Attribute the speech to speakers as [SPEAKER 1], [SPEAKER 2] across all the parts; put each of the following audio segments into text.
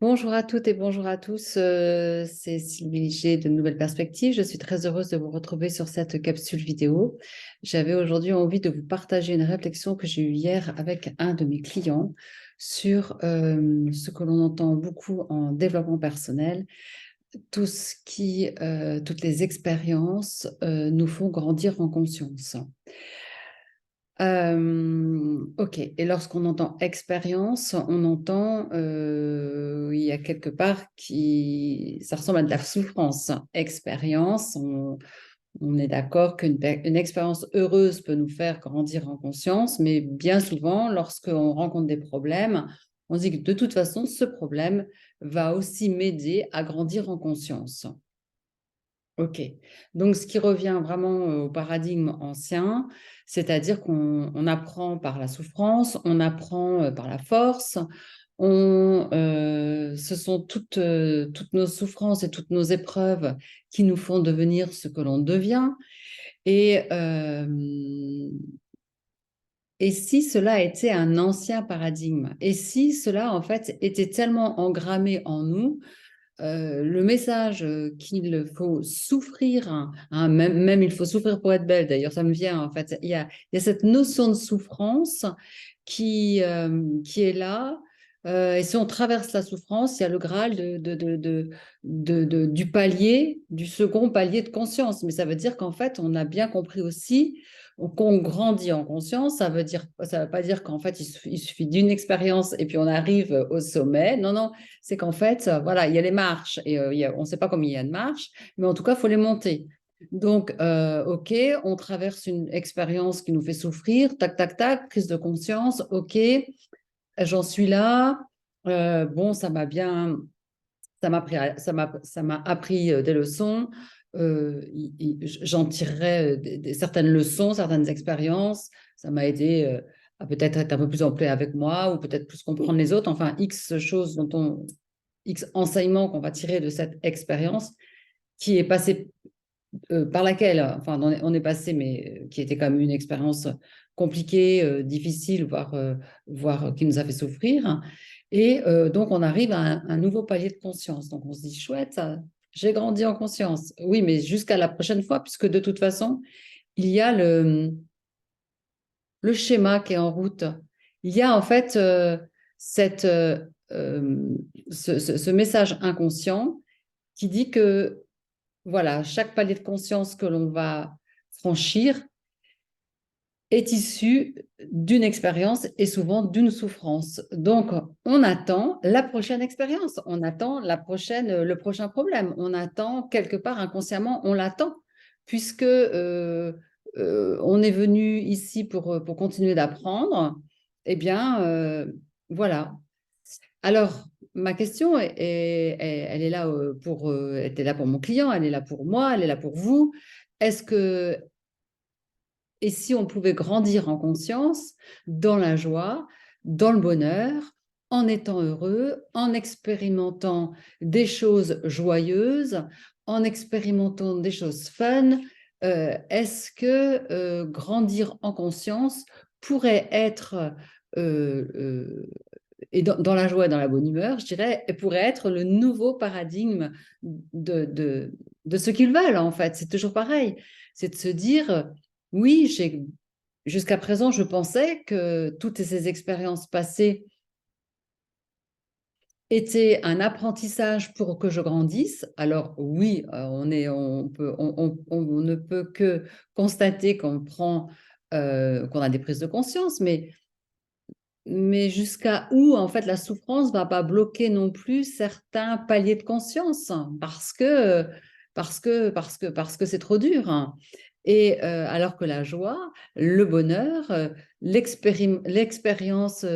[SPEAKER 1] Bonjour à toutes et bonjour à tous, c'est Sylvie G de Nouvelles Perspectives. Je suis très heureuse de vous retrouver sur cette capsule vidéo. J'avais aujourd'hui envie de vous partager une réflexion que j'ai eue hier avec un de mes clients sur ce que l'on entend beaucoup en développement personnel, toutes les expériences nous font grandir en conscience. Ok, et lorsqu'on entend expérience, on entend, il y a quelque part ça ressemble à de la souffrance. Expérience, on est d'accord une expérience heureuse peut nous faire grandir en conscience, mais bien souvent, lorsqu'on rencontre des problèmes, on se dit que de toute façon, ce problème va aussi m'aider à grandir en conscience. Ok, donc ce qui revient vraiment au paradigme ancien, c'est-à-dire qu'on apprend par la souffrance, on apprend par la force, ce sont toutes nos souffrances et toutes nos épreuves qui nous font devenir ce que l'on devient. Et, euh, et si cela était un ancien paradigme, et si cela en fait était tellement engrammé en nous, le message qu'il faut souffrir, même il faut souffrir pour être belle, d'ailleurs, ça me vient en fait. Il y a cette notion de souffrance qui est là. Et si on traverse la souffrance, il y a le Graal du palier, du second palier de conscience. Mais ça veut dire qu'en fait, on a bien compris aussi qu'on grandit en conscience. Ça veut pas dire qu'en fait, il suffit d'une expérience et puis on arrive au sommet. Non, non, c'est qu'en fait, voilà, il y a les marches et on ne sait pas combien il y a de marches, mais en tout cas, il faut les monter. Donc, OK, on traverse une expérience qui nous fait souffrir, tac, tac, tac, prise de conscience, OK, j'en suis là. Bon, ça m'a appris des leçons. J'en tirerai certaines leçons, certaines expériences. Ça m'a aidé à peut-être être un peu plus en paix avec moi ou peut-être plus comprendre les autres. Enfin, X choses X enseignements qu'on va tirer de cette expérience qui est passée par laquelle, enfin, on est passé, mais qui était quand même une expérience compliquée, difficile, voire qui nous a fait souffrir. Et donc, on arrive à un nouveau palier de conscience. Donc, on se dit, chouette, j'ai grandi en conscience. Oui, mais jusqu'à la prochaine fois, puisque de toute façon, il y a le schéma qui est en route. Il y a en fait cette, euh, ce message inconscient qui dit que voilà, chaque palier de conscience que l'on va franchir est issu d'une expérience et souvent d'une souffrance. Donc, on attend la prochaine expérience, on attend le prochain problème, on attend quelque part inconsciemment, on l'attend, puisque on est venu ici pour continuer d'apprendre. Eh bien, voilà. Alors, ma question, elle est là elle était là pour mon client, elle est là pour moi, elle est là pour vous. Est-ce que, et si on pouvait grandir en conscience, dans la joie, dans le bonheur, en étant heureux, en expérimentant des choses joyeuses, en expérimentant des choses fun, est-ce que grandir en conscience pourrait être et dans la joie et dans la bonne humeur, je dirais, pourrait être le nouveau paradigme de ce qu'ils veulent, en fait. C'est toujours pareil. C'est de se dire, oui, jusqu'à présent, je pensais que toutes ces expériences passées étaient un apprentissage pour que je grandisse. Alors oui, on ne peut que constater qu'on a des prises de conscience, mais jusqu'à où, en fait, la souffrance va pas bloquer non plus certains paliers de conscience parce que c'est trop dur, hein. Et alors que la joie, le bonheur, l'expérience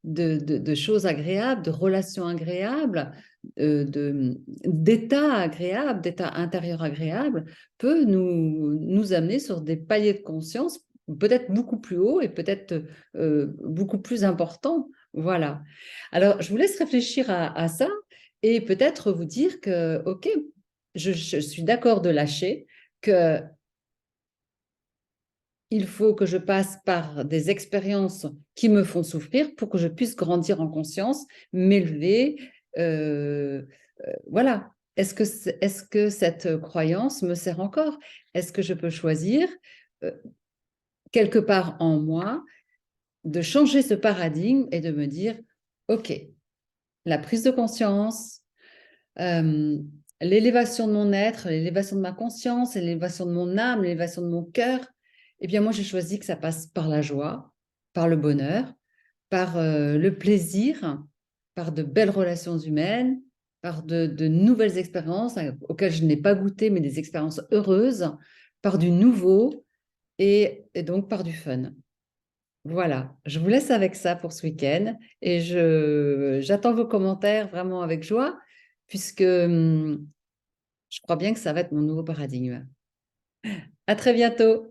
[SPEAKER 1] de choses agréables, de relations agréables, d'états agréables, d'états intérieurs agréables, peut nous amener sur des paliers de conscience peut-être beaucoup plus hauts et peut-être beaucoup plus important. Voilà. Alors, je vous laisse réfléchir à ça et peut-être vous dire que, OK, je suis d'accord de lâcher, que il faut que je passe par des expériences qui me font souffrir pour que je puisse grandir en conscience, m'élever Voilà. Est-ce que cette croyance me sert encore? Est-ce que je peux choisir euh, quelque part en moi de changer ce paradigme et de me dire, OK, la prise de conscience, euh, l'élévation de mon être, l'élévation de ma conscience, l'élévation de mon âme, l'élévation de mon cœur, eh bien moi j'ai choisi que ça passe par la joie, par le bonheur, par le plaisir, par de belles relations humaines, par de nouvelles expériences auxquelles je n'ai pas goûté, mais des expériences heureuses, par du nouveau et donc par du fun. Voilà, je vous laisse avec ça pour ce week-end et j'attends vos commentaires vraiment avec joie puisque je crois bien que ça va être mon nouveau paradigme. À très bientôt.